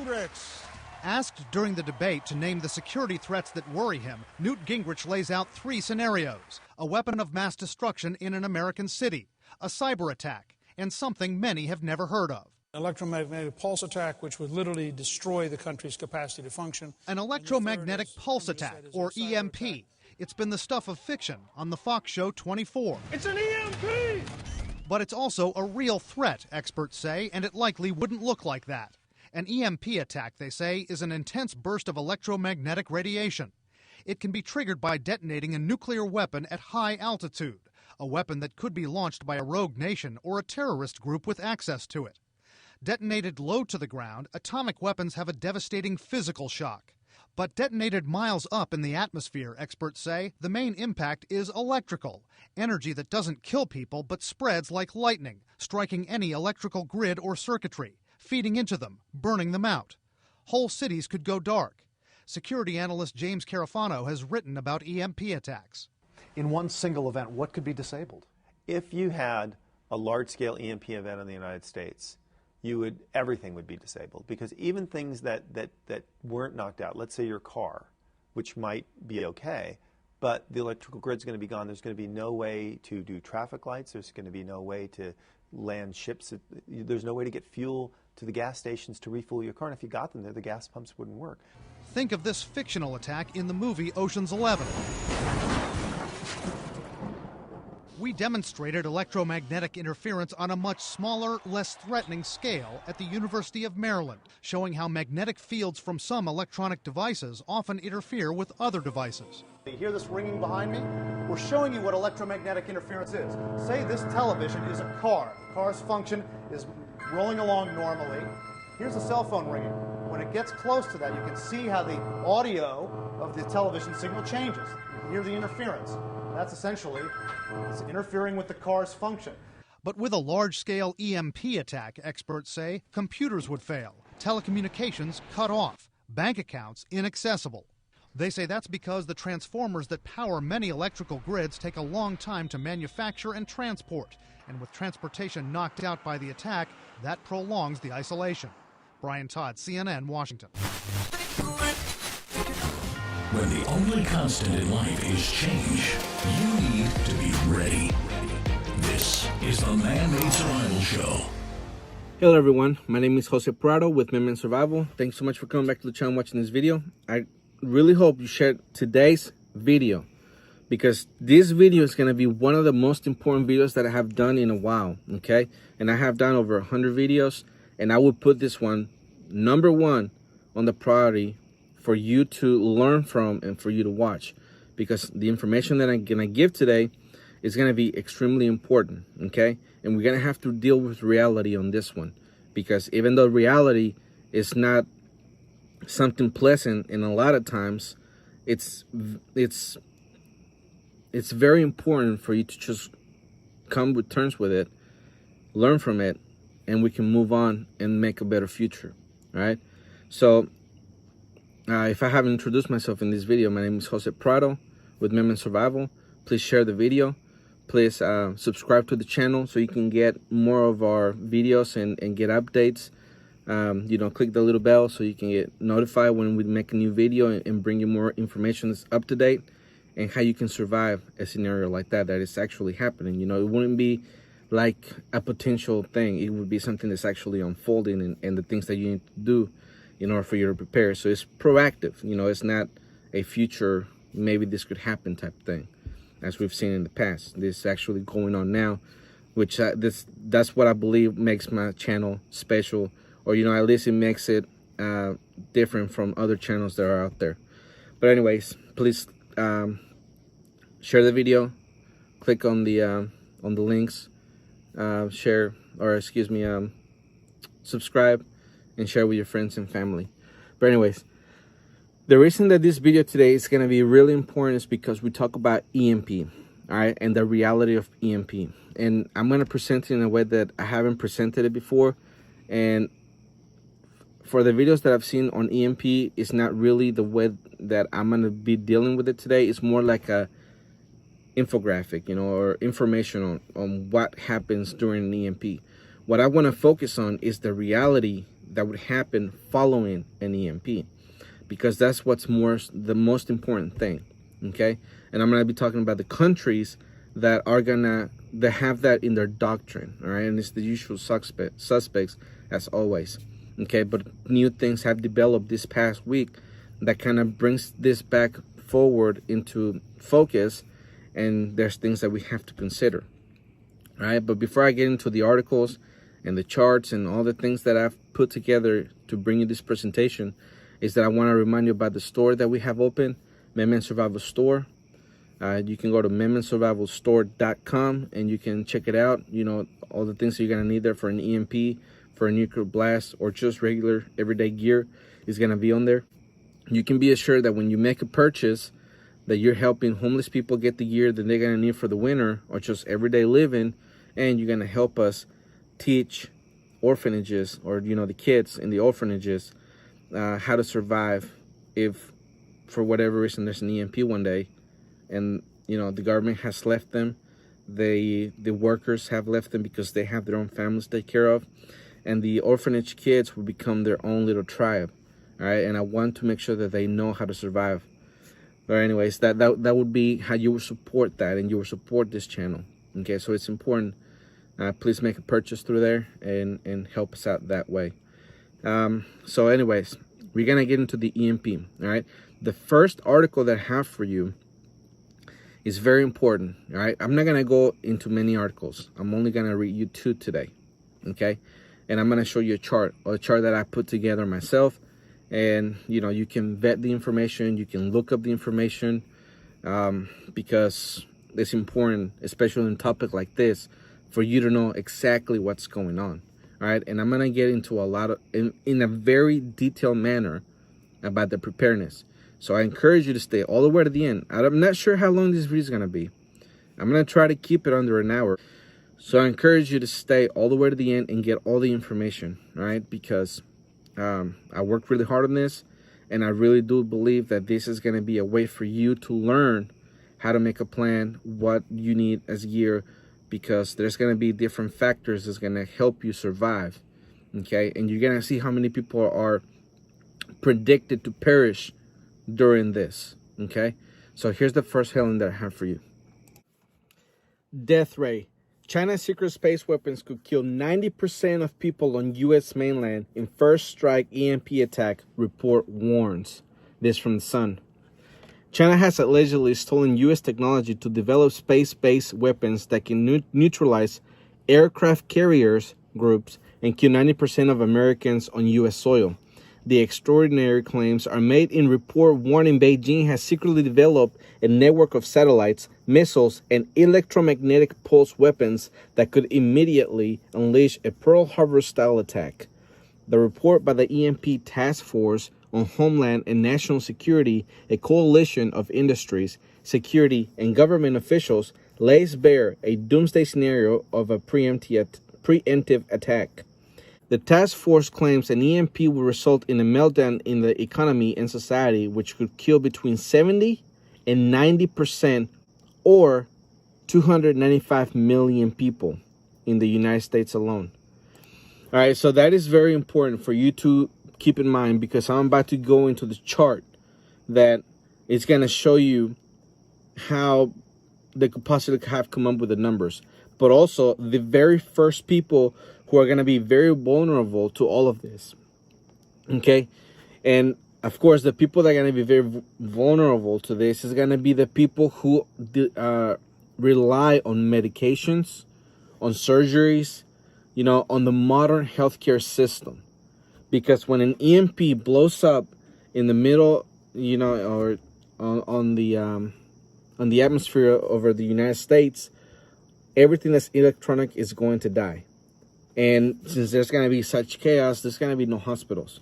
Gingrich. Asked during the debate to name the security threats that worry him, Newt Gingrich lays out 3 scenarios: a weapon of mass destruction in an American city, a cyber attack, and something many have never heard of. Electromagnetic pulse attack, which would literally destroy the country's capacity to function. An electromagnetic pulse attack, or EMP. It's been the stuff of fiction on the Fox show 24. It's an EMP! But it's also a real threat, experts say, and it likely wouldn't look like that. An EMP attack, they say, is an intense burst of electromagnetic radiation. It can be triggered by detonating a nuclear weapon at high altitude, a weapon that could be launched by a rogue nation or a terrorist group with access to it. Detonated low to the ground, atomic weapons have a devastating physical shock. But detonated miles up in the atmosphere, experts say, the main impact is electrical, energy that doesn't kill people but spreads like lightning, striking any electrical grid or circuitry, feeding into them, burning them out. Whole cities could go dark. Security analyst James Carafano has written about EMP attacks. In one single event, what could be disabled? If you had a large-scale EMP event in the United States, everything would be disabled, because even things that weren't knocked out, let's say your car, which might be okay, but the electrical grid's going to be gone. There's going to be no way to do traffic lights. There's going to be no way to land ships. There's no way to get fuel to the gas stations to refuel your car. And if you got them there, the gas pumps wouldn't work. Think of this fictional attack in the movie Ocean's 11. We demonstrated electromagnetic interference on a much smaller, less threatening scale at the University of Maryland, showing how magnetic fields from some electronic devices often interfere with other devices. You hear this ringing behind me? We're showing you what electromagnetic interference is. Say this television is a car. The car's function is rolling along normally. Here's a cell phone ringing. When it gets close to that, you can see how the audio of the television signal changes. You can hear the interference. That's essentially, it's interfering with the car's function. But with a large-scale EMP attack, experts say, computers would fail, telecommunications cut off, bank accounts inaccessible. They say that's because the transformers that power many electrical grids take a long time to manufacture and transport. And with transportation knocked out by the attack, that prolongs the isolation. Brian Todd, CNN, Washington. When the only constant in life is change, you need to be ready. This is the Man-Made Survival Show. Hello everyone, my name is Jose Prado with Man-Made Survival. Thanks so much for coming back to the channel and watching this video. I really hope you share today's video, because this video is going to be one of the most important videos that I have done in a while, okay? And I have done over 100 videos, and I would put this one number 1 on the priority for you to learn from and for you to watch, because the information that I'm gonna give today is gonna be extremely important, okay? And we're gonna have to deal with reality on this one, because even though reality is not something pleasant, and a lot of times it's very important for you to just come with terms with it, learn from it, and we can move on and make a better future, all right? So if I haven't introduced myself in this video, my name is Jose Prado with Man-Made Survival. Please share the video. Please subscribe to the channel so you can get more of our videos and get updates. You know, click the little bell so you can get notified when we make a new video and bring you more information that's up to date and how you can survive a scenario like that is actually happening. You know, it wouldn't be like a potential thing. It would be something that's actually unfolding and the things that you need to do in order for you to prepare. So it's proactive, you know, it's not a future, maybe this could happen type thing, as we've seen in the past. This is actually going on now, which that's what I believe makes my channel special, or, you know, at least it makes it different from other channels that are out there. But anyways, please share the video, click on the links, subscribe, and share with your friends and family. But anyways, the reason that this video today is going to be really important is because we talk about EMP, all right, and the reality of EMP. And I'm going to present it in a way that I haven't presented it before. And for the videos that I've seen on EMP, it's not really the way that I'm going to be dealing with it today. It's more like a infographic, you know, or information on what happens during an EMP. What I want to focus on is the reality that would happen following an EMP, because that's what's the most important thing. Okay, and I'm going to be talking about the countries that have that in their doctrine. All right, and it's the usual suspects as always. Okay, but new things have developed this past week that kind of brings this back forward into focus, and there's things that we have to consider. All right, but before I get into the articles and the charts and all the things that I've put together to bring you this presentation, is that I want to remind you about the store that we have open, Medman Survival Store. You can go to medmansurvivalstore.com and you can check it out. You know, all the things that you're going to need there for an EMP, for a nuclear blast, or just regular everyday gear is going to be on there. You can be assured that when you make a purchase, that you're helping homeless people get the gear that they're going to need for the winter or just everyday living, and you're going to help us teach orphanages, or the kids in the orphanages, how to survive if for whatever reason there's an EMP one day, and the government has left them, the workers have left them because they have their own families to take care of, and the orphanage kids will become their own little tribe. All right, and I want to make sure that they know how to survive. But anyways, that would be how you would support that, and you would support this channel. Okay, so it's important. Please make a purchase through there and help us out that way. So anyways, we're gonna get into the EMP. All right, the first article that I have for you is very important. All right, I'm not gonna go into many articles. I'm only gonna read you 2 today. Okay, and I'm gonna show you a chart that I put together myself. And you can vet the information, you can look up the information, because it's important, especially in a topic like this, for you to know exactly what's going on. All right, and I'm gonna get into a lot of in a very detailed manner about the preparedness. So I encourage you to stay all the way to the end. I'm not sure how long this video is gonna be. I'm gonna try to keep it under an hour. So I encourage you to stay all the way to the end and get all the information. All right, because I worked really hard on this, and I really do believe that this is going to be a way for you to learn how to make a plan, what you need as gear, because there's going to be different factors that's going to help you survive. Okay, and you're going to see how many people are predicted to perish during this. Okay, so here's the first headline that I have for you. Death ray. China's secret space weapons could kill 90% of people on U.S. mainland in first strike EMP attack, report warns. This from The Sun. China has allegedly stolen U.S. technology to develop space-based weapons that can neutralize aircraft carriers groups and kill 90% of Americans on U.S. soil. The extraordinary claims are made in report warning Beijing has secretly developed a network of satellites, missiles, and electromagnetic pulse weapons that could immediately unleash a Pearl Harbor-style attack. The report by the EMP Task Force on Homeland and National Security, a coalition of industries, security, and government officials, lays bare a doomsday scenario of a preemptive attack. The task force claims an EMP will result in a meltdown in the economy and society, which could kill between 70 and 90%, or 295 million people in the United States alone. All right, so that is very important for you to keep in mind, because I'm about to go into the chart that is going to show you how they could possibly have come up with the numbers, but also the very first people who are going to be very vulnerable to all of this. Okay, and of course, the people that are going to be very vulnerable to this is going to be the people who rely on medications, on surgeries, on the modern healthcare system. Because when an EMP blows up in the middle, or on the atmosphere over the United States, everything that's electronic is going to die. And since there's going to be such chaos, there's going to be no hospitals.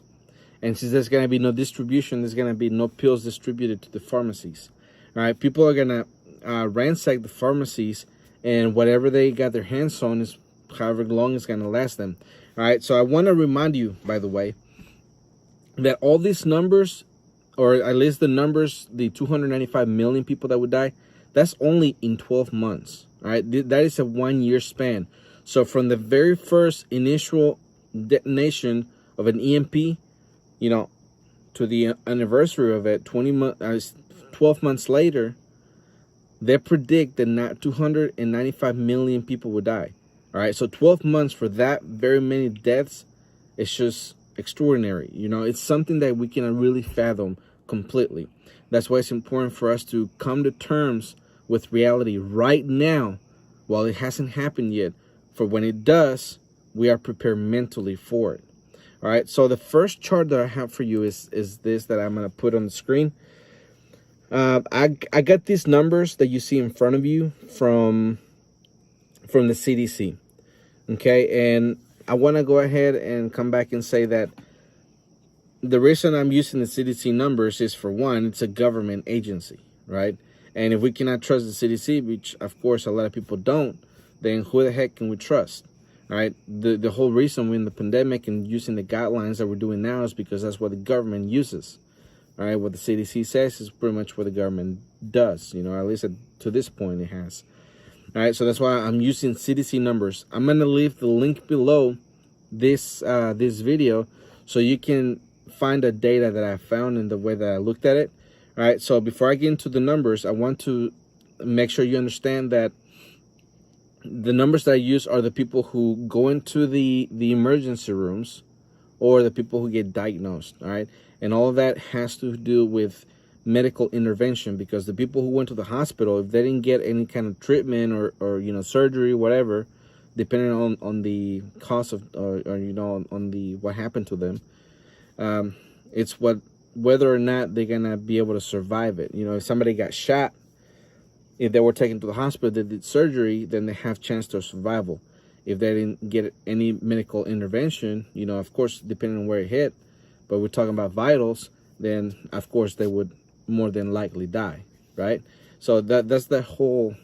And since there's going to be no distribution, there's going to be no pills distributed to the pharmacies. All right, people are going to ransack the pharmacies, and whatever they got their hands on is however long it's going to last them. All right, so I want to remind you, by the way, that all these numbers, or at least the numbers, the 295 million people that would die, that's only in 12 months. All right, that is a 1-year span. So from the very first initial detonation of an EMP, you know, to the anniversary of it, 12 months later, they predict that not 295 million people would die. All right, so 12 months for that very many deaths is just extraordinary. You know, it's something that we cannot really fathom completely. That's why it's important for us to come to terms with reality right now while it hasn't happened yet. For when it does, we are prepared mentally for it. All right, so the first chart that I have for you is this that I'm going to put on the screen. I got these numbers that you see in front of you from the CDC. Okay, and I want to go ahead and come back and say that the reason I'm using the CDC numbers is, for one, it's a government agency, right? And if we cannot trust the CDC, which of course a lot of people don't, then who the heck can we trust? All right, the whole reason we're in the pandemic and using the guidelines that we're doing now is because that's what the government uses. All right, what the CDC says is pretty much what the government does, you know, at least to this point it has. All right, so that's why I'm using CDC numbers. I'm going to leave the link below this video so you can find the data that I found and the way that I looked at it. All right, so before I get into the numbers, I want to make sure you understand that the numbers that I use are the people who go into the emergency rooms or the people who get diagnosed, all right? And all of that has to do with medical intervention, because the people who went to the hospital, if they didn't get any kind of treatment or you know, surgery, whatever, depending on the cause of or you know, on the what happened to them, it's whether or not they're gonna be able to survive it. You know, if somebody got shot, if they were taken to the hospital, they did surgery, then they have chance to survival. If they didn't get any medical intervention, you know, of course, depending on where it hit, but we're talking about vitals, then of course they would more than likely die, right? So that's the whole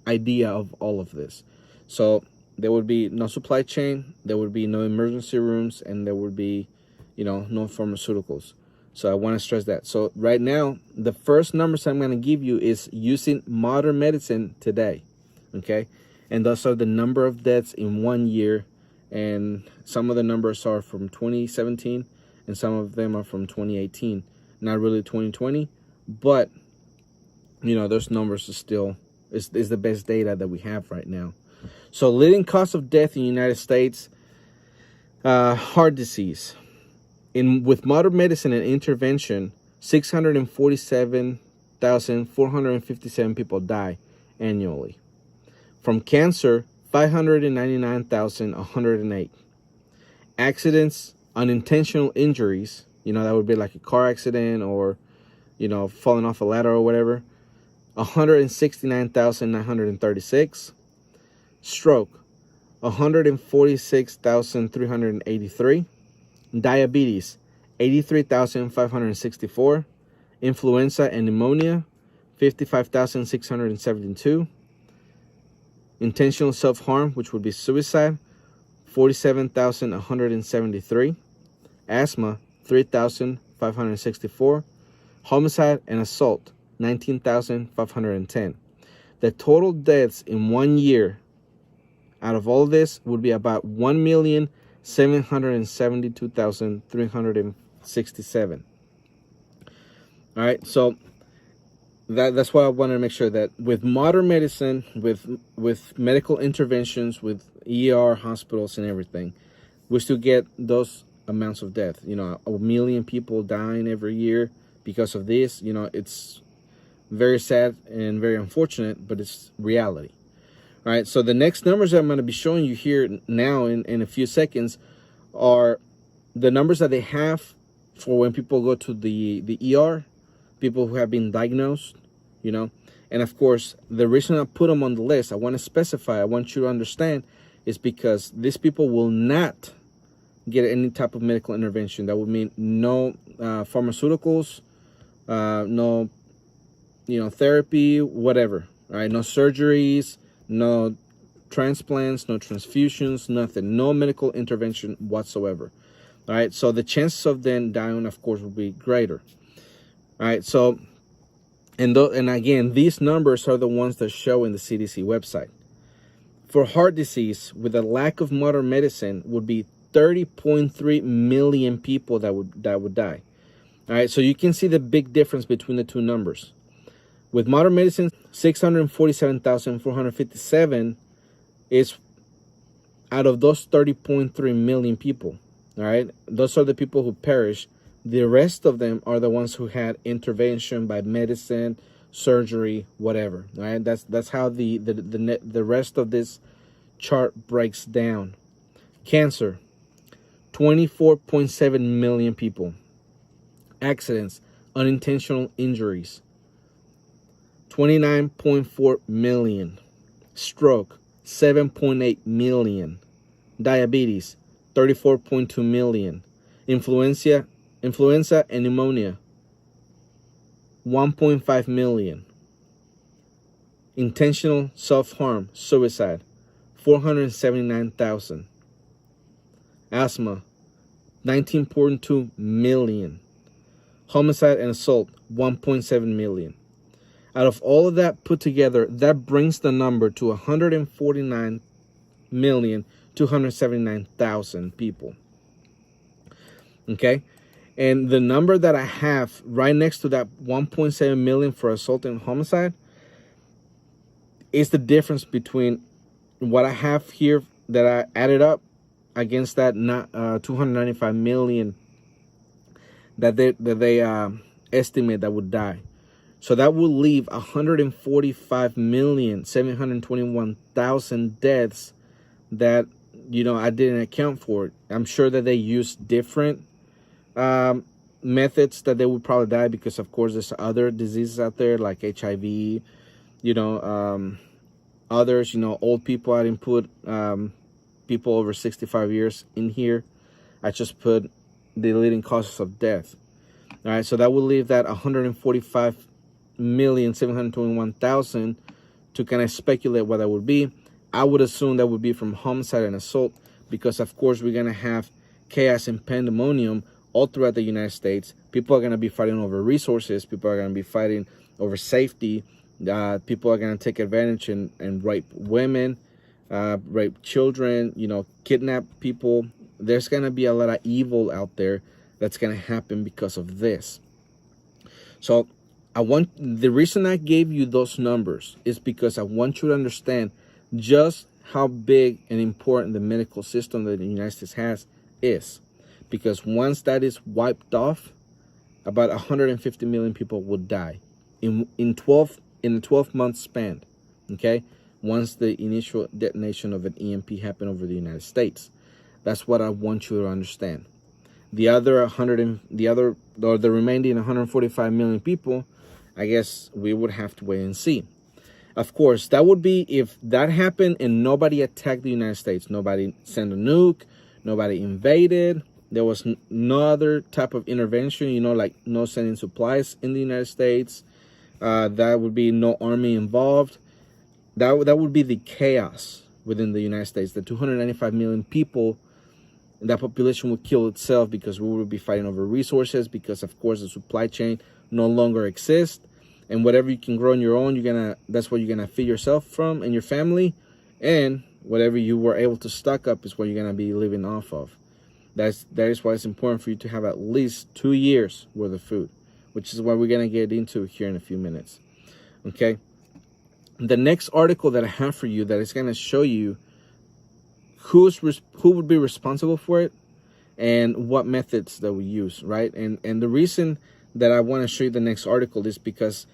idea of all of this. So there would be no supply chain, there would be no emergency rooms, and there would be, you know, no pharmaceuticals. So I want to stress that. So right now, the first numbers I'm going to give you is using modern medicine today, okay? And those are the number of deaths in 1 year, and some of the numbers are from 2017, and some of them are from 2018. Not really 2020, but, you know, those numbers are still, is the best data that we have right now. So leading cause of death in the United States, heart disease. With modern medicine and intervention, 647,457 people die annually. From cancer, 599,108. Accidents, unintentional injuries, you know, that would be like a car accident or, you know, falling off a ladder or whatever, 169,936. Stroke, 146,383. Diabetes, 83,564. Influenza and pneumonia, 55,672. Intentional self-harm, which would be suicide, 47,173. Asthma, 3,564. Homicide and assault, 19,510. The total deaths in 1 year out of all this would be about 1,772,367. All right, so that's why I wanted to make sure that with modern medicine, with medical interventions, with ER, hospitals, and everything, we still get those amounts of death. You know, 1 million people dying every year because of this. You know, it's very sad and very unfortunate, but it's reality. All right, so the next numbers that I'm going to be showing you here now in a few seconds are the numbers that they have for when people go to the ER, people who have been diagnosed, you know. And of course, the reason I put them on the list, I want to specify, I want you to understand, is because these people will not get any type of medical intervention. That would mean no pharmaceuticals, no, you know, therapy, whatever. All right, no surgeries, no transplants, no transfusions, nothing, no medical intervention whatsoever. All right, so the chances of them dying, of course, will be greater. All right, so, and again, these numbers are the ones that show in the CDC website. For heart disease, with a lack of modern medicine, would be 30.3 million people that would die. All right, so you can see the big difference between the two numbers. With modern medicine, 647,457 is out of those 30.3 million people. All right, those are the people who perished. The rest of them are the ones who had intervention by medicine, surgery, whatever. All right, that's how the rest of this chart breaks down. Cancer, 24.7 million people. Accidents, unintentional injuries, 29.4 million. Stroke, 7.8 million. Diabetes, 34.2 million. Influenza and pneumonia, 1.5 million. Intentional self-harm, suicide, 479,000. Asthma, 19.2 million. Homicide and assault, 1.7 million. Out of all of that put together, that brings the number to 149,279,000 people. Okay? And the number that I have right next to that 1.7 million for assault and homicide is the difference between what I have here that I added up against that 295 million that they estimate that would die. So that will leave 145,721,000 deaths that, I didn't account for. I'm sure that they use different methods that they would probably die because, of course, there's other diseases out there like HIV, others, old people. I didn't put people over 65 years in here. I just put the leading causes of death. All right, so that would leave that 145,721,000 to kind of speculate what that would be. I would assume that would be from homicide and assault because, of course, we're going to have chaos and pandemonium all throughout the United States. People are going to be fighting over resources. People are going to be fighting over safety. People are going to take advantage and rape women, rape children, kidnap people. There's going to be a lot of evil out there that's going to happen because of this. So the reason I gave you those numbers is because I want you to understand just how big and important the medical system that the United States has is. Because once that is wiped off, about 150 million people will die in a 12-month span. Okay, once the initial detonation of an EMP happened over the United States, that's what I want you to understand. The remaining 145 million people, I guess we would have to wait and see. Of course, that would be if that happened and nobody attacked the United States. Nobody sent a nuke. Nobody invaded. There was no other type of intervention, like no sending supplies in the United States. That would be no army involved. That would be the chaos within the United States. The 295 million people, that population would kill itself because we would be fighting over resources because, of course, the supply chain no longer exists. And whatever you can grow on your own, that's what you're going to feed yourself from and your family. And whatever you were able to stock up is what you're going to be living off of. That is why it's important for you to have at least 2 years worth of food, which is what we're going to get into here in a few minutes. Okay. The next article that I have for you that is going to show you who would be responsible for it and what methods that we use, right? And the reason that I want to show you the next article is because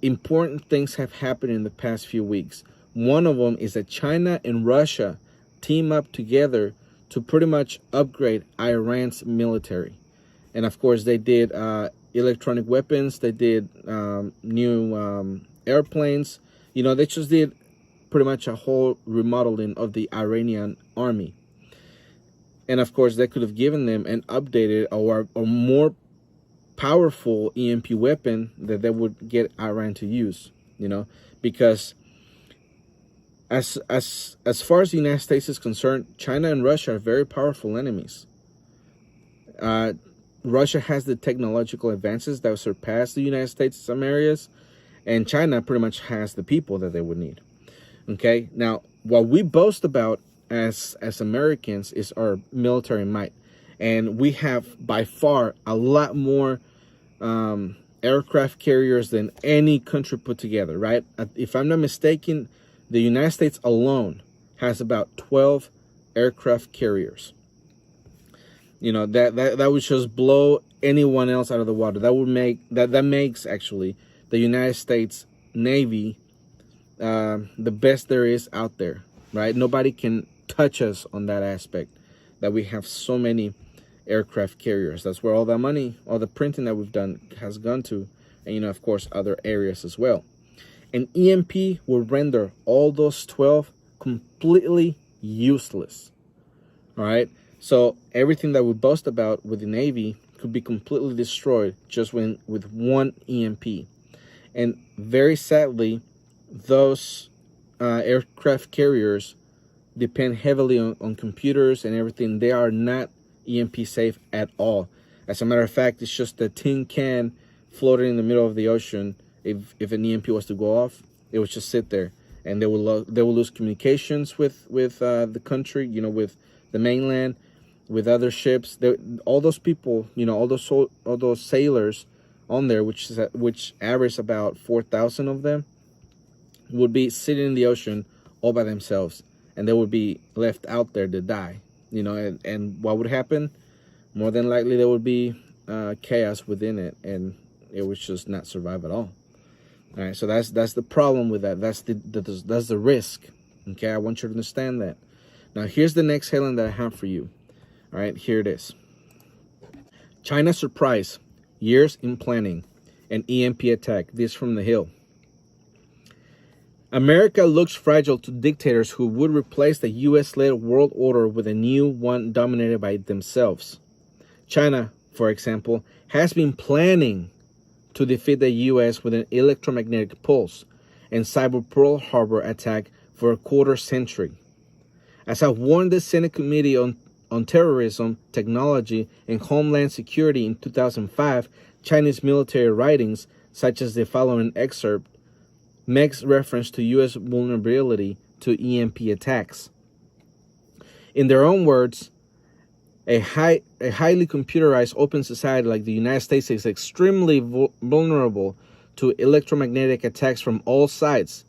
important things have happened in the past few weeks. One of them is that China and Russia team up together to pretty much upgrade Iran's military. And of course, they did electronic weapons. They did new airplanes. They just did pretty much a whole remodeling of the Iranian army. And of course, they could have given them an updated or more powerful EMP weapon that they would get Iran to use, because as far as the United States is concerned, China and Russia are very powerful enemies. Russia has the technological advances that surpass the United States in some areas, and China pretty much has the people that they would need. Okay, now what we boast about as Americans is our military might. And we have by far a lot more aircraft carriers than any country put together, right? If I'm not mistaken, the United States alone has about 12 aircraft carriers. You know, that would just blow anyone else out of the water. That would make that makes actually the United States Navy the best there is out there, right? Nobody can touch us on that aspect, that we have so many aircraft carriers. That's where all that money, all the printing that we've done has gone to, and, you know, of course, other areas as well. And EMP will render all those 12 completely useless. All right. So everything that we boast about with the Navy could be completely destroyed just with one EMP. And very sadly, those aircraft carriers depend heavily on computers and everything. They are not EMP safe at all. As a matter of fact, it's just a tin can floating in the middle of the ocean. If an EMP was to go off, it would just sit there, and they will lose communications with the country, you know, with the mainland, with other ships. All those people, you know, all those sailors on there, which average about 4,000 of them, would be sitting in the ocean all by themselves, and they would be left out there to die. You know, and what would happen? More than likely, there would be chaos within it, and it would just not survive at all. All right, so that's the problem with that. That's the risk. Okay, I want you to understand that. Now, here's the next headline that I have for you. All right, here it is. China surprise, years in planning, an EMP attack. This from The Hill. America looks fragile to dictators who would replace the U.S.-led world order with a new one dominated by themselves. China, for example, has been planning to defeat the U.S. with an electromagnetic pulse and cyber Pearl Harbor attack for a quarter century. As I warned the Senate Committee on Terrorism, Technology, and Homeland Security in 2005, Chinese military writings, such as the following excerpt, makes reference to U.S. vulnerability to EMP attacks. In their own words, a highly computerized open society like the United States is extremely vulnerable to electromagnetic attacks from all sides.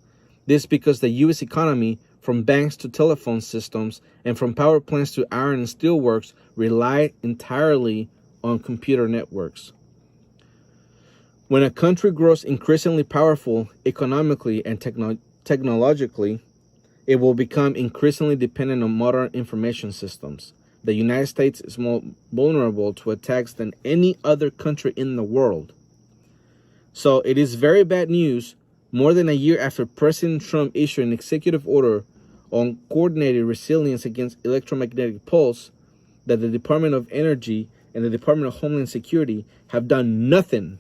This because the U.S. economy, from banks to telephone systems and from power plants to iron and steel works, rely entirely on computer networks. When a country grows increasingly powerful economically and technologically, it will become increasingly dependent on modern information systems. The United States is more vulnerable to attacks than any other country in the world. So it is very bad news, more than a year after President Trump issued an executive order on coordinated resilience against electromagnetic pulse, that the Department of Energy and the Department of Homeland Security have done nothing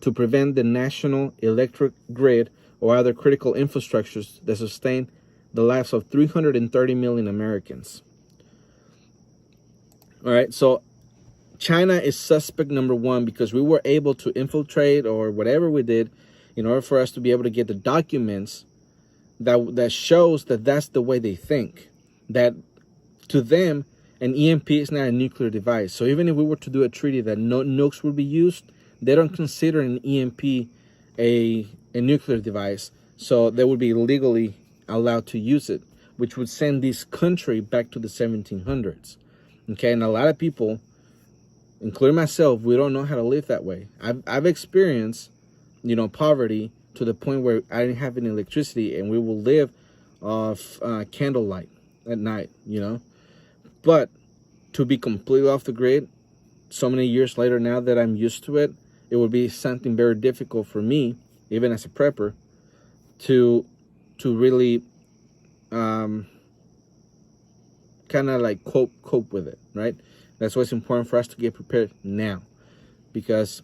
to prevent the national electric grid or other critical infrastructures that sustain the lives of 330 million Americans. All right, so China is suspect number one because we were able to infiltrate or whatever we did in order for us to be able to get the documents that shows that that's the way they think. That to them, an EMP is not a nuclear device. So even if we were to do a treaty that no nukes would be used, they don't consider an EMP a nuclear device. So they would be legally allowed to use it, which would send this country back to the 1700s. Okay, and a lot of people, including myself, we don't know how to live that way. I've experienced, you know, poverty to the point where I didn't have any electricity, and we will live off candlelight at night, you know. But to be completely off the grid, so many years later, now that I'm used to it, it would be something very difficult for me, even as a prepper, to really kind of like cope with it, right? That's why it's important for us to get prepared now, because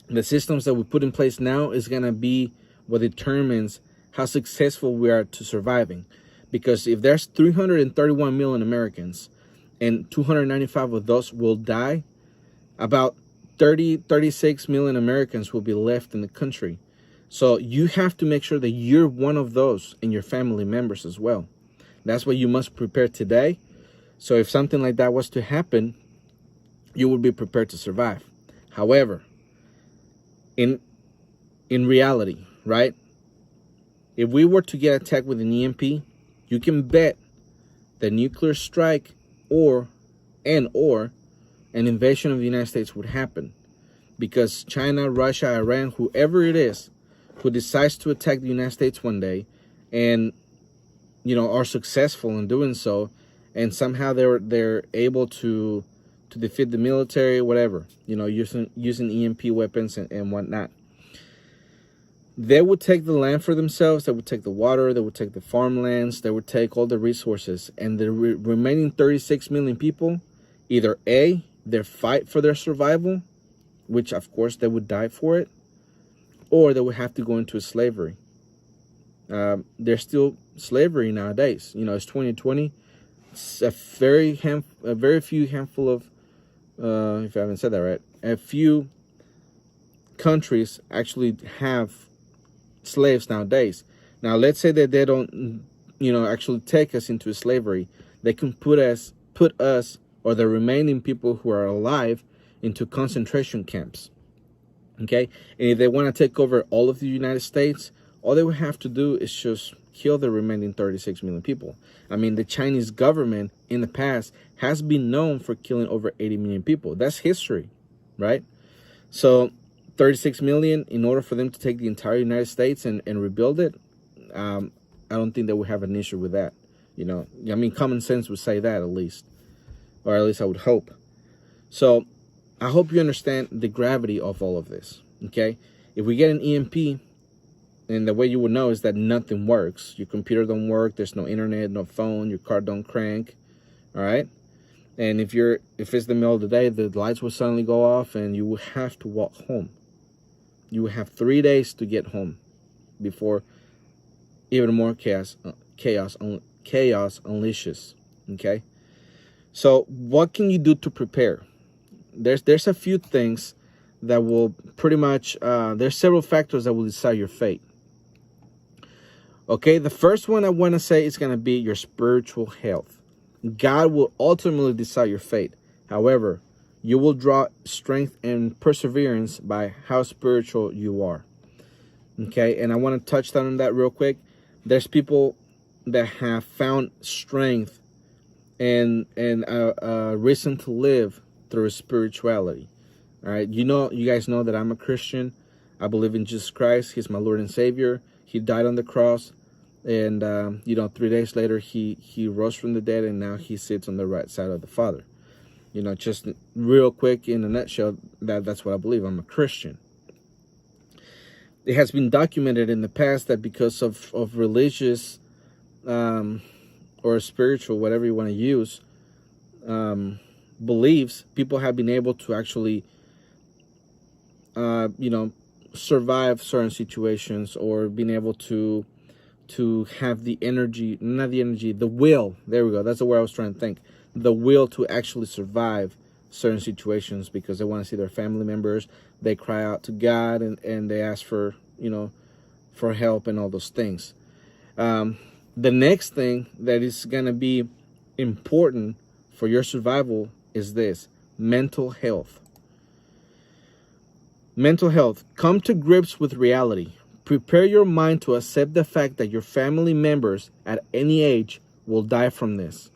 the systems that we put in place now is going to be what determines how successful we are to surviving. Because if there's 331 million Americans and 295 of those will die, about 36 million Americans will be left in the country. So you have to make sure that you're one of those and your family members as well. That's why you must prepare today. So if something like that was to happen, you would be prepared to survive. However, in reality, right? If we were to get attacked with an EMP, you can bet the nuclear strike or an invasion of the United States would happen, because China, Russia, Iran, whoever it is who decides to attack the United States one day and, you know, are successful in doing so, and somehow they're able to defeat the military, whatever, you know, using EMP weapons and whatnot. They would take the land for themselves. They would take the water. They would take the farmlands. They would take all the resources. And the remaining 36 million people, either A, they fight for their survival, which of course they would die for it, or they would have to go into slavery. There's still slavery nowadays. You know, it's 2020. It's a very few handful of, if I haven't said that right, a few countries actually have slaves nowadays. Now, let's say that they don't, you know, actually take us into slavery. They can put us or the remaining people who are alive into concentration camps. Okay, and if they want to take over all of the United States, all they would have to do is just kill the remaining 36 million people. I mean, the Chinese government in the past has been known for killing over 80 million people. That's history, right? So 36 million, in order for them to take the entire United States and rebuild it, I don't think they would have an issue with that. You know, I mean, common sense would say that at least, or at least I would hope. So I hope you understand the gravity of all of this, okay? If we get an EMP, and the way you would know is that nothing works. Your computer don't work, there's no internet, no phone, your car don't crank, all right? And if it's the middle of the day, the lights will suddenly go off and you will have to walk home. You will have 3 days to get home before even more chaos unleashes, okay? So what can you do to prepare? There's a few things that will pretty much, there's several factors that will decide your fate. Okay, the first one I want to say is going to be your spiritual health. God will ultimately decide your fate. However, you will draw strength and perseverance by how spiritual you are. Okay, and I want to touch on that real quick. There's people that have found strength and a reason to live through spirituality. All right, you guys know that I'm a Christian. I believe in Jesus Christ. He's my Lord and Savior. He died on the cross, and 3 days later he rose from the dead, and now he sits on the right side of the Father. You know, just real quick in a nutshell, that's what I believe. I'm a Christian. It has been documented in the past that because of religious or spiritual, whatever you want to use, beliefs, people have been able to actually survive certain situations, or being able to have the will. There we go. That's the word I was trying to think. The will to actually survive certain situations, because they want to see their family members. They cry out to God and they ask for help and all those things. The next thing that is going to be important for your survival is this: mental health. Mental health. Come to grips with reality. Prepare your mind to accept the fact that your family members at any age will die from this,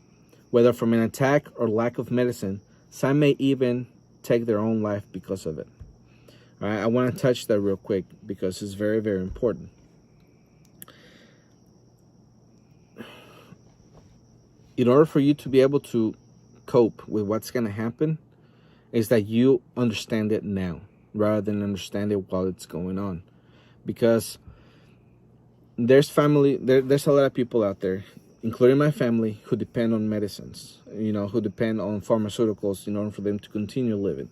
whether from an attack or lack of medicine. Some may even take their own life because of it. All right, I want to touch that real quick because it's very, very important. In order for you to be able to cope with what's going to happen, is that you understand it now rather than understand it while it's going on. Because there's a lot of people out there, including my family, who depend on medicines, who depend on pharmaceuticals in order for them to continue living.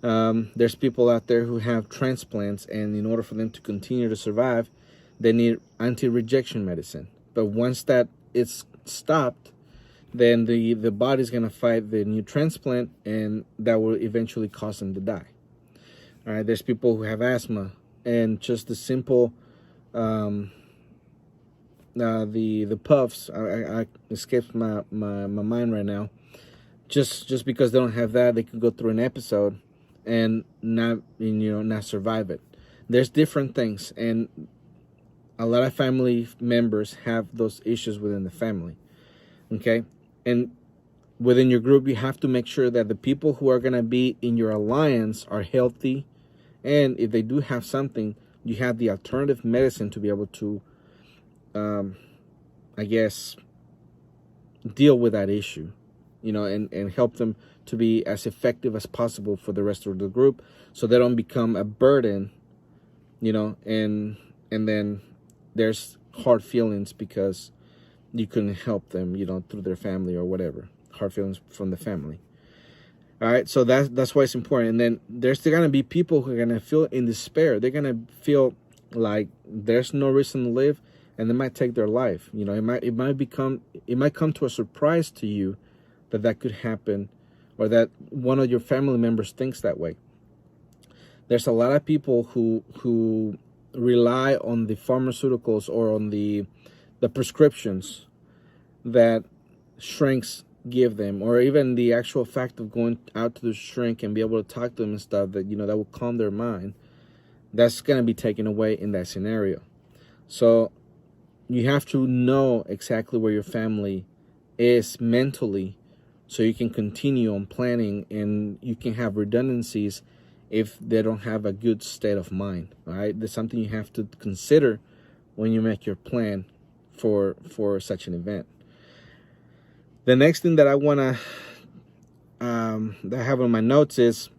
There's people out there who have transplants, and in order for them to continue to survive, they need anti-rejection medicine. But once that is stopped, then the body's going to fight the new transplant, and that will eventually cause them to die. All right, there's people who have asthma, and just the simple the puffs. I escapes my mind right now. Just because they don't have that, they could go through an episode and not survive it. There's different things, and a lot of family members have those issues within the family. Okay, and within your group, you have to make sure that the people who are going to be in your alliance are healthy, and if they do have something, you have the alternative medicine to be able to, I guess, deal with that issue, and help them to be as effective as possible for the rest of the group, so they don't become a burden, and then there's hard feelings because you couldn't help them, through their family or whatever. Hard feelings from the family. All right, so that's why it's important. And then there's still gonna be people who are gonna feel in despair. They're gonna feel like there's no reason to live, and they might take their life. It might come to a surprise to you that could happen, or that one of your family members thinks that way. There's a lot of people who rely on the pharmaceuticals or on the prescriptions that shrinks give them, or even the actual fact of going out to the shrink and be able to talk to them and stuff that that will calm their mind. That's going to be taken away in that scenario. So you have to know exactly where your family is mentally, so you can continue on planning, and you can have redundancies if they don't have a good state of mind. All right, there's something you have to consider when you make your plan for such an event. The next thing that I want to that I have on my notes is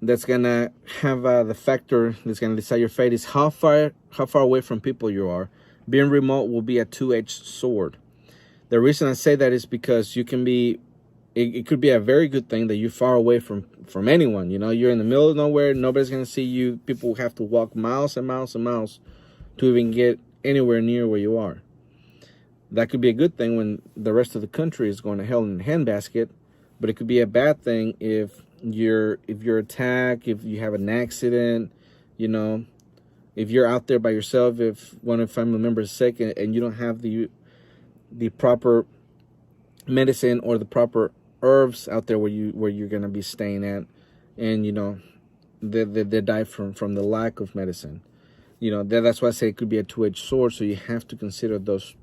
that's gonna have the factor that's gonna decide your fate is how far away from people you are. Being remote will be a two-edged sword. The reason I say that is because you can be, it could be a very good thing that you're far away from anyone. You're in the middle of nowhere, nobody's gonna see you. People have to walk miles and miles and miles to even get anywhere near where you are. That could be a good thing when the rest of the country is going to hell in a handbasket, but it could be a bad thing if you're attacked, if you have an accident, if you're out there by yourself, if one of the family members is sick and you don't have the proper medicine or the proper herbs out there where you're going to be staying at, and they die from the lack of medicine. That's why I say it could be a two-edged sword. So you have to consider those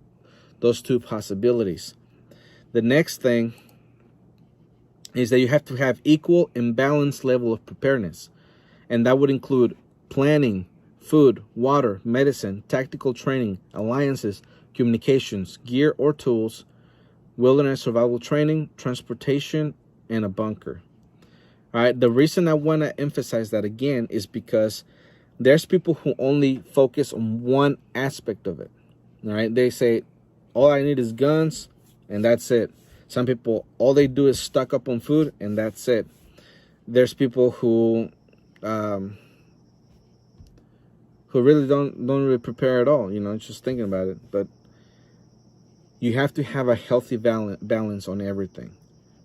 two possibilities. The next thing is that you have to have equal and balanced level of preparedness. And that would include planning, food, water, medicine, tactical training, alliances, communications, gear or tools, wilderness survival training, transportation, and a bunker. All right, the reason I want to emphasize that again is because there's people who only focus on one aspect of it. All right, they say, all I need is guns, and that's it. Some people, all they do is stock up on food, and that's it. There's people who really don't really prepare at all. Just thinking about it. But you have to have a healthy balance on everything,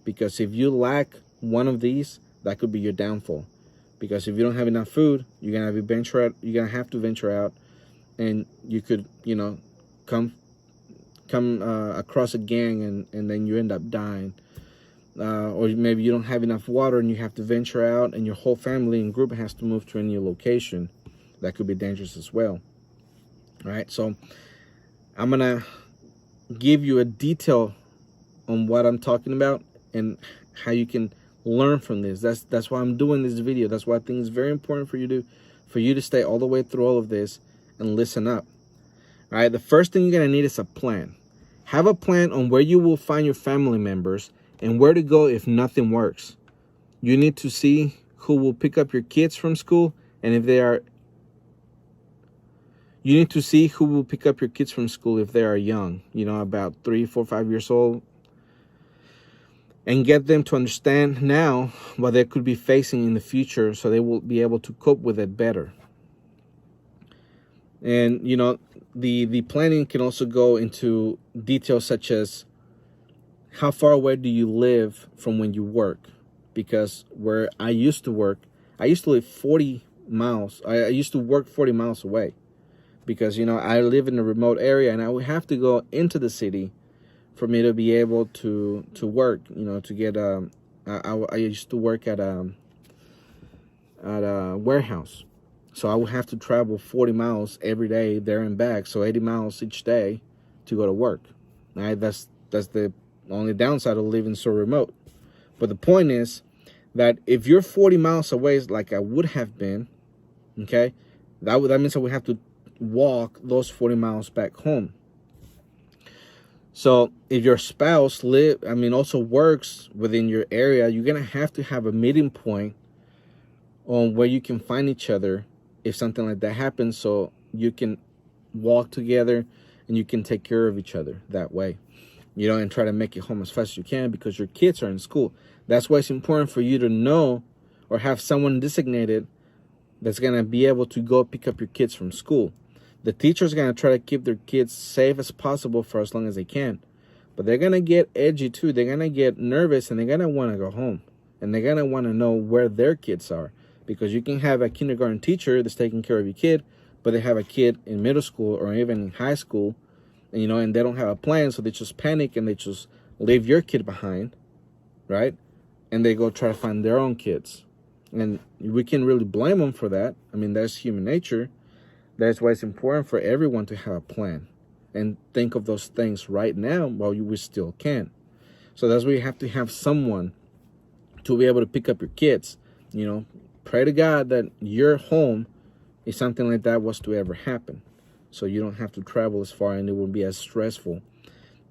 because if you lack one of these, that could be your downfall. Because if you don't have enough food, you're gonna have to venture out, and you could come across a gang and then you end up dying, or maybe you don't have enough water and you have to venture out, and your whole family and group has to move to a new location. That could be dangerous as well. All right, so I'm gonna give you a detail on what I'm talking about and how you can learn from this. That's why I'm doing this video. That's why I think it's very important for you to stay all the way through all of this and listen up. All right, the first thing you're gonna need is a plan. Have a plan on where you will find your family members and where to go if nothing works. You need to see who will pick up your kids from school, and you need to see who will pick up your kids from school if they are young, about 3, 4, 5 years old, and get them to understand now what they could be facing in the future, so they will be able to cope with it better. And the planning can also go into details such as how far away do you live from when you work? Because where I used to work, I used to live 40 miles. I used to work 40 miles away. because, you know, I live in a remote area and I would have to go into the city for me to be able to work, you know, to get, I used to work at a warehouse. So I would have to travel 40 miles every day there and back. So 80 miles each day to go to work. Right? That's the only downside of living so remote. But the point is that if you're 40 miles away, like I would have been, okay, that means I would have to walk those 40 miles back home. So if your spouse also works within your area, you're going to have a meeting point on where you can find each other if something like that happens, so you can walk together and you can take care of each other that way, you know, and try to make it home as fast as you can because your kids are in school. That's why it's important for you to know or have someone designated that's going to be able to go pick up your kids from school. The teacher's going to try to keep their kids safe as possible for as long as they can, but they're going to get edgy too. They're going to get nervous and they're going to want to go home, and they're going to want to know where their kids are. Because you can have a kindergarten teacher that's taking care of your kid, but they have a kid in middle school or even in high school, and, you know, and they don't have a plan, so they just panic and they just leave your kid behind, right? And they go try to find their own kids. And we can really blame them for that. I mean, that's human nature. That's why it's important for everyone to have a plan and think of those things right now while we still can. So that's why you have to have someone to be able to pick up your kids, you know. Pray to God that your home if something like that was to ever happen, so you don't have to travel as far and it won't be as stressful.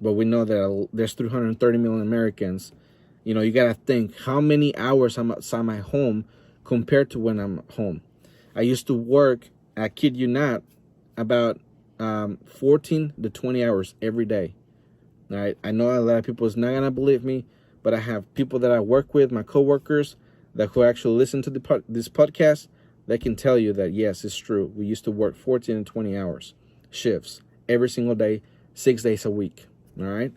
But we know that there's 330 million Americans. You know, you got to think how many hours I'm outside my home compared to when I'm home. I used to work, I kid you not, about 14 to 20 hours every day. All right, I know a lot of people is not going to believe me, but I have people that I work with, my coworkers, who actually listen to this podcast, they can tell you that, yes, it's true. We used to work 14 and 20 hours shifts every single day, 6 days a week. All right.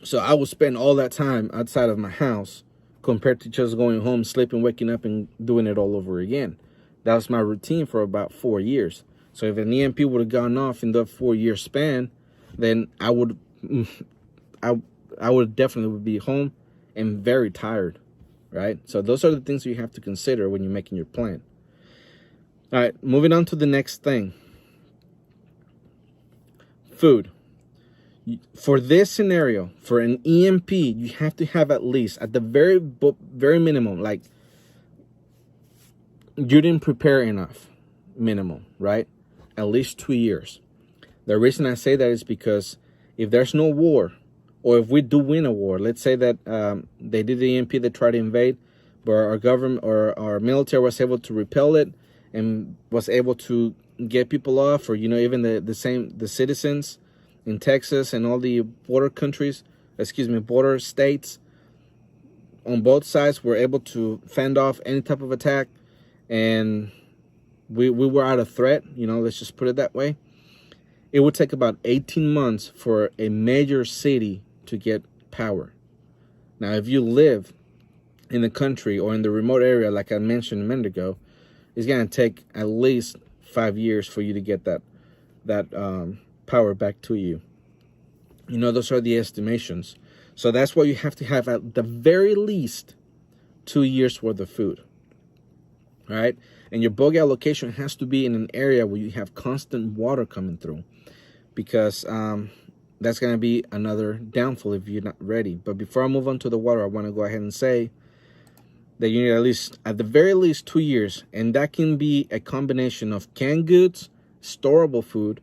So I would spend all that time outside of my house compared to just going home, sleeping, waking up, and doing it all over again. That was my routine for about 4 years. So if an EMP would have gone off in that 4-year span, then I would definitely be home and very tired. Right? So those are the things you have to consider when you're making your plan. All right, moving on to the next thing. Food. For this scenario, for an EMP, you have to have at least, at the very minimum, like you didn't prepare enough, minimum, right? At least 2 years. The reason I say that is because if there's no war, or if we do win a war, let's say that they did the EMP, they tried to invade, but our government or our military was able to repel it and was able to get people off, or, you know, even the citizens in Texas and all the border states on both sides were able to fend off any type of attack, and we were out of threat, you know, let's just put it that way. It would take about 18 months for a major city to get power. Now, if you live in the country or in the remote area, like I mentioned a minute ago, it's going to take at least 5 years for you to get that power back to you. You know, those are the estimations. So that's why you have to have at the very least 2 years worth of food. All right. And your bug out location has to be in an area where you have constant water coming through, because that's going to be another downfall if you're not ready. But before I move on to the water, I want to go ahead and say that you need at the very least 2 years. And that can be a combination of canned goods, storable food,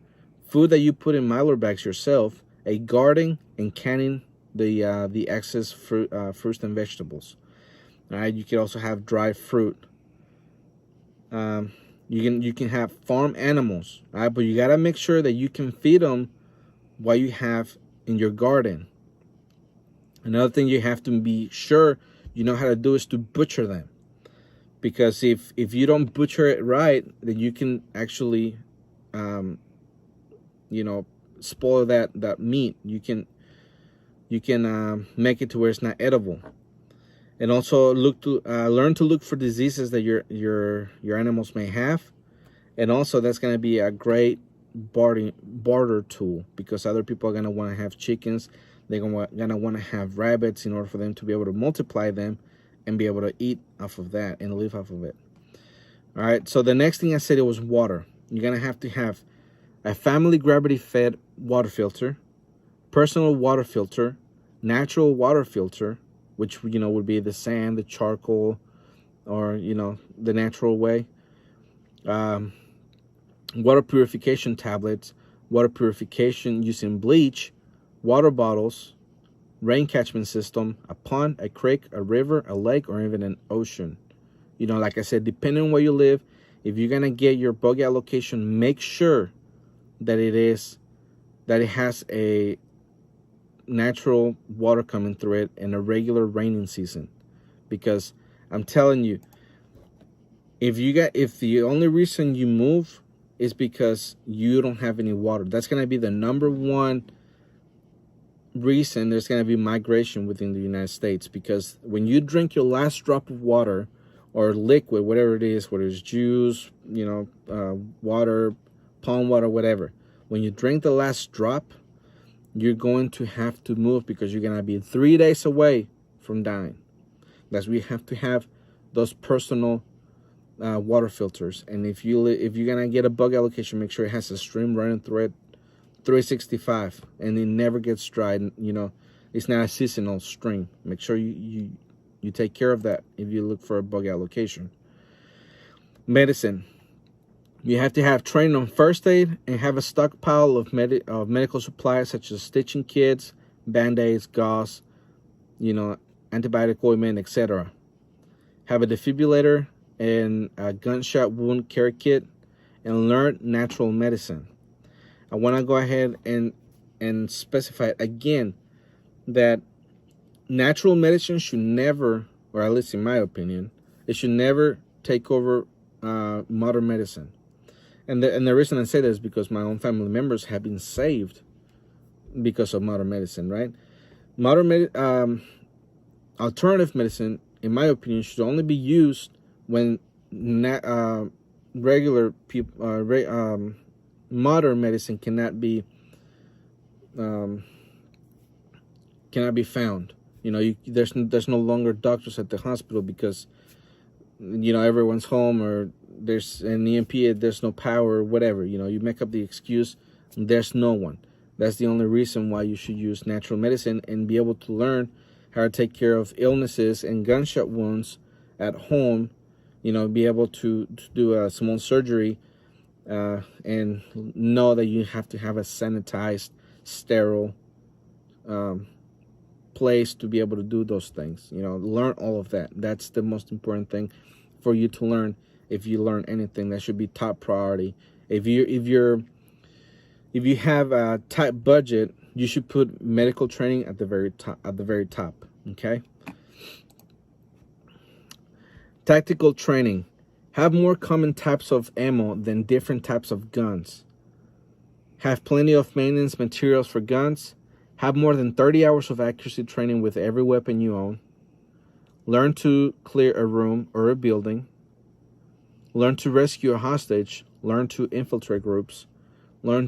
food that you put in Mylar bags yourself, a garden, and canning the excess fruits and vegetables. All right, you can also have dried fruit. You can have farm animals, all right, but you gotta make sure that you can feed them what you have in your garden. Another thing you have to be sure you know how to do is to butcher them, because if you don't butcher it right, then you can actually spoil that meat. You can make it to where it's not edible. And also learn to look for diseases that your animals may have, And also that's going to be a great barter tool, because other people are going to want to have chickens. They're going to want to have rabbits in order for them to be able to multiply them and be able to eat off of that and live off of it. All right, so the next thing I said, it was water. You're going to have a family gravity-fed water filter, personal water filter, natural water filter, which, you know, would be the sand, the charcoal, or, you know, the natural way. Water purification tablets, water purification using bleach, water bottles, rain catchment system, a pond, a creek, a river, a lake, or even an ocean. You know, like I said, depending on where you live, if you're gonna get your bug out location, make sure that it has a natural water coming through it in a regular raining season. Because I'm telling you, if the only reason you move is because you don't have any water, that's going to be the number one reason there's going to be migration within the United States. Because when you drink your last drop of water or liquid, whatever it is, whether it's juice, you know, water, pond water, whatever, when you drink the last drop, you're going to have to move, because you're going to be 3 days away from dying. That's why we have to have those personal water filters. And if you're gonna get a bug allocation, make sure it has a stream running through it 365 and it never gets dry. You know, it's not a seasonal stream. Make sure you take care of that if you look for a bug allocation. Medicine. You have to have training on first aid and have a stockpile of medical supplies such as stitching kits, band-aids, gauze, you know, antibiotic ointment, etc. Have a defibrillator and a gunshot wound care kit, and learn natural medicine. I want to go ahead and specify again that natural medicine should never, or at least in my opinion, it should never take over modern medicine. And the reason I say that is because my own family members have been saved because of modern medicine, right? Alternative medicine, in my opinion, should only be used when regular people, modern medicine cannot be found. You know, there's no longer doctors at the hospital because, you know, everyone's home, or there's an EMP, there's no power, or whatever. You know, you make up the excuse, there's no one. That's the only reason why you should use natural medicine and be able to learn how to take care of illnesses and gunshot wounds at home. You know, be able to do a small surgery and know that you have to have a sanitized, sterile place to be able to do those things. You know, learn all of that. That's the most important thing for you to learn. If you learn anything, that should be top priority. If you have a tight budget, you should put medical training at the very top. Okay. Tactical training. Have more common types of ammo than different types of guns. Have plenty of maintenance materials for guns. Have more than 30 hours of accuracy training with every weapon you own. Learn to clear a room or a building. Learn to rescue a hostage. Learn to infiltrate groups. Learn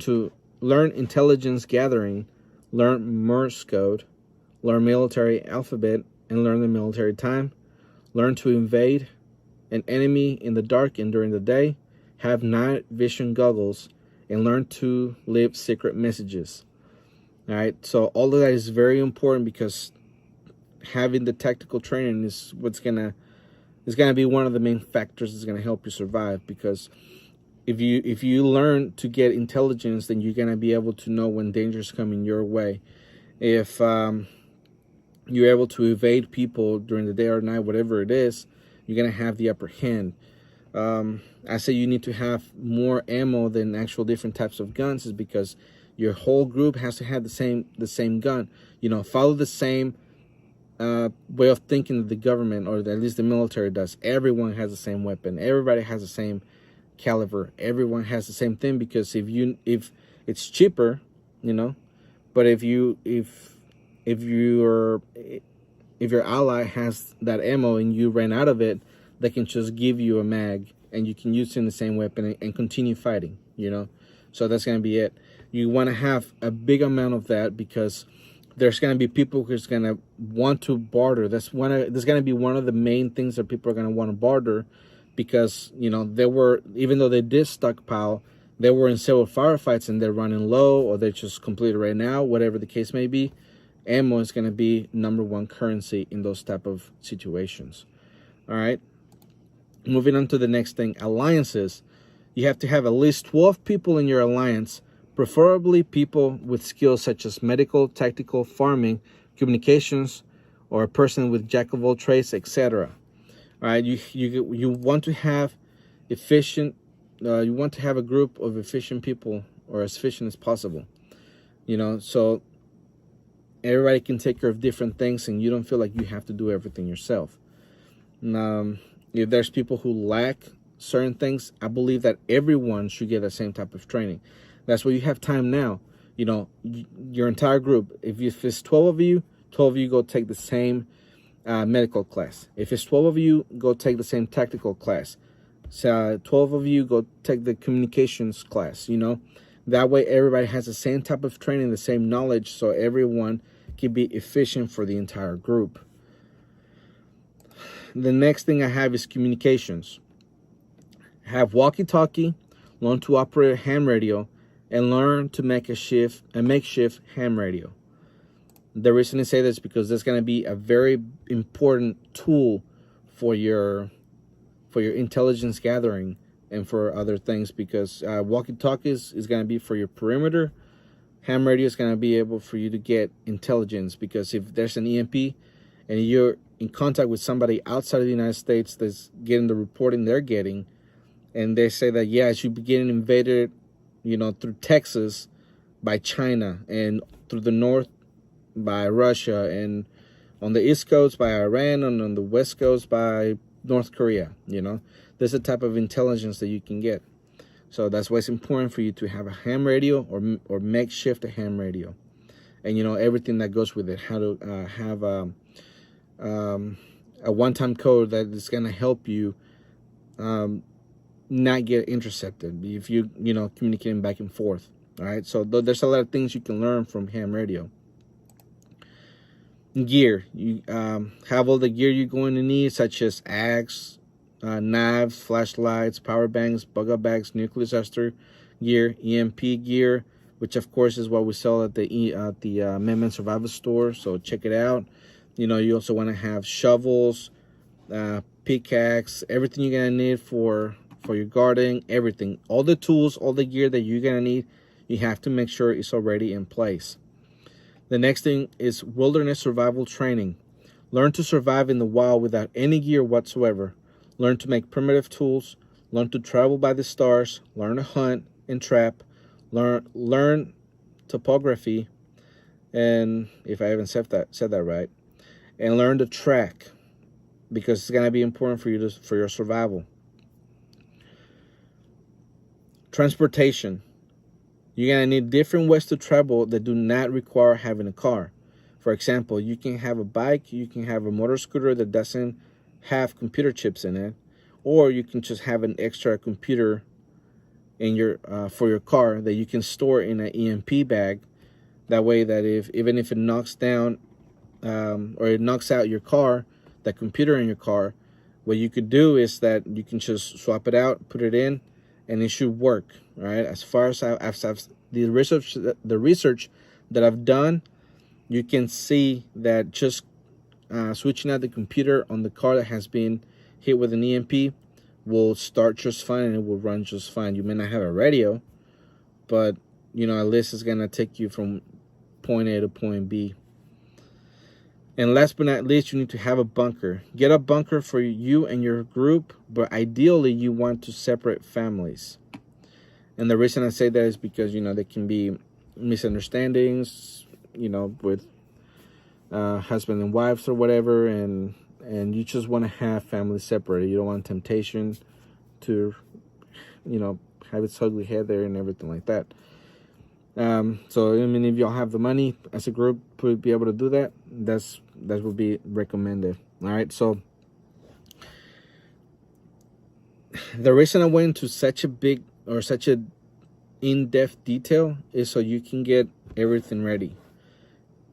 intelligence gathering. Learn Morse code. Learn military alphabet and learn the military time. Learn to invade an enemy in the dark and during the day. Have night vision goggles and learn to leave secret messages. All right, so all of that is very important, because having the tactical training is gonna be one of the main factors that's gonna help you survive. Because if you learn to get intelligence, then you're gonna be able to know when danger is coming your way. If you're able to evade people during the day or night, whatever it is, you're gonna have the upper hand. I say you need to have more ammo than actual different types of guns, is because your whole group has to have the same gun. You know, follow the same way of thinking that the government, or at least the military, does. Everyone has the same weapon. Everybody has the same caliber. Everyone has the same thing, because if it's cheaper, you know, but if your ally has that ammo and you ran out of it, they can just give you a mag and you can use it in the same weapon and continue fighting, you know. So that's going to be it. You want to have a big amount of that because there's going to be people who's going to want to barter. That's going to be one of the main things that people are going to want to barter, because, you know, even though they did stockpile, they were in several firefights and they're running low, or they're just completed right now, whatever the case may be. Ammo is going to be #1 currency in those type of situations. All right. Moving on to the next thing, alliances. You have to have at least 12 people in your alliance, preferably people with skills such as medical, tactical, farming, communications, or a person with jack of all trades, etc. All right. You want to have efficient. You want to have a group of efficient people, or as efficient as possible. You know, so everybody can take care of different things, and you don't feel like you have to do everything yourself. If there's people who lack certain things, I believe that everyone should get the same type of training. That's why you have time now. You know, your entire group, if it's 12 of you go take the same medical class. If it's 12 of you, go take the same tactical class. So 12 of you go take the communications class, you know. That way everybody has the same type of training, the same knowledge, so everyone can be efficient for the entire group. The next thing I have is communications. Have walkie-talkie, learn to operate a ham radio, and learn to make a makeshift ham radio. The reason I say this is because there's going to be a very important tool for your intelligence gathering and for other things, because walkie-talkies is going to be for your perimeter. Ham radio is going to be able for you to get intelligence, because if there's an EMP and you're in contact with somebody outside of the United States that's getting the reporting they're getting, and they say that, yeah, it should be getting invaded, you know, through Texas by China, and through the north by Russia, and on the East Coast by Iran, and on the West Coast by North Korea, you know. There's a type of intelligence that you can get. So that's why it's important for you to have a ham radio or makeshift a ham radio. And, you know, everything that goes with it. How to have a one-time code that is going to help you not get intercepted if you know, communicating back and forth. All right. So there's a lot of things you can learn from ham radio. Gear. You have all the gear you're going to need, such as axe, knives, flashlights, power banks, bug-out bags, nuclear disaster gear, EMP gear, which of course is what we sell at the Man Survival store. So check it out. You know, you also want to have shovels, pickaxe, everything you're gonna need for your gardening, everything, all the tools, all the gear that you're gonna need. You have to make sure it's already in place. The next thing is wilderness survival training. Learn to survive in the wild without any gear whatsoever. Learn to make primitive tools. Learn to travel by the stars. Learn to hunt and trap. Learn topography, and if I haven't said that right, and learn to track, because it's gonna be important for you for your survival. Transportation. You're going to need different ways to travel that do not require having a car. For example, you can have a bike, you can have a motor scooter that doesn't have computer chips in it, or you can just have an extra computer in your for your car that you can store in an EMP bag. That way that even if it knocks down or it knocks out your car, that computer in your car, what you could do is that you can just swap it out, put it in, and it should work. Right? As far as the research that I've done, you can see that just switching out the computer on the car that has been hit with an EMP will start just fine, and it will run just fine. You may not have a radio, but you know, at least it's gonna take you from point A to point B. And last but not least, you need to have a bunker. Get a bunker for you and your group, but ideally you want to separate families. And the reason I say that is because, you know, there can be misunderstandings, you know, with husband and wives or whatever, and you just want to have families separated. You don't want temptation to, you know, have its ugly head there and everything like that. So, I mean, if y'all have the money as a group to be able to do that, that would be recommended. All right, so the reason I went into such a big or such a in-depth detail is so you can get everything ready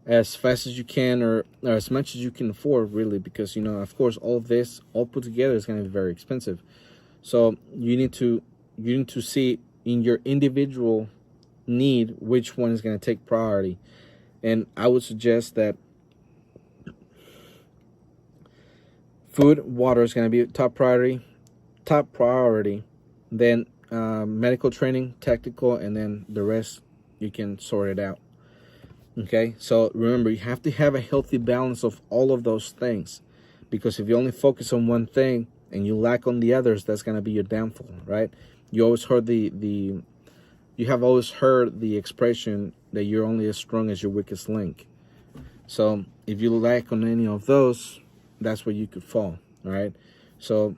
as fast as you can, or as much as you can afford, really, because, you know, of course, all of this all put together is going to be very expensive. So you need to see in your individual need which one is going to take priority. And I would suggest that food, water is going to be top priority, then medical training, tactical, and then the rest you can sort it out. Okay, so remember, you have to have a healthy balance of all of those things, because if you only focus on one thing and you lack on the others, that's going to be your downfall, right? You always heard you have always heard the expression that you're only as strong as your weakest link. So if you lack on any of those, that's where you could fall. All right. So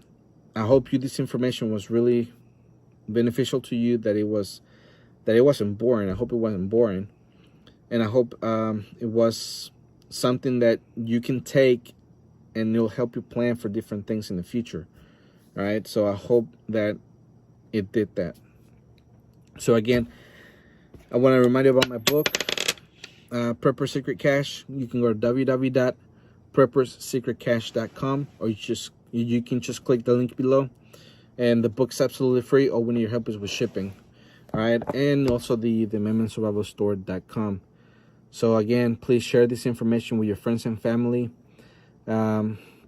I hope this information was really beneficial to you, that it wasn't boring. I hope it wasn't boring. And I hope it was something that you can take and it'll help you plan for different things in the future. All right. So I hope that it did that. So again, I want to remind you about my book, Preppers Secrete Cache. You can go to www.prepperssecretcache.com, or you can just click the link below. And the book's absolutely free. All we need your help is with shipping. All right. And also the MemoSurvivalStore.com. So again, please share this information with your friends and family.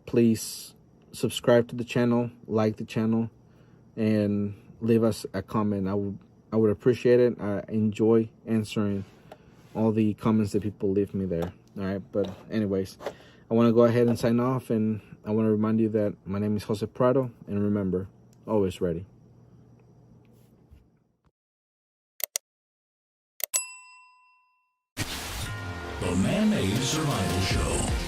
Please subscribe to the channel, like the channel, and leave us a comment. I would appreciate it. I enjoy answering all the comments that people leave me there. All right. But anyways, I want to go ahead and sign off, and I want to remind you that my name is Jose Prado, and remember, always ready. The Man-Made Survival Show.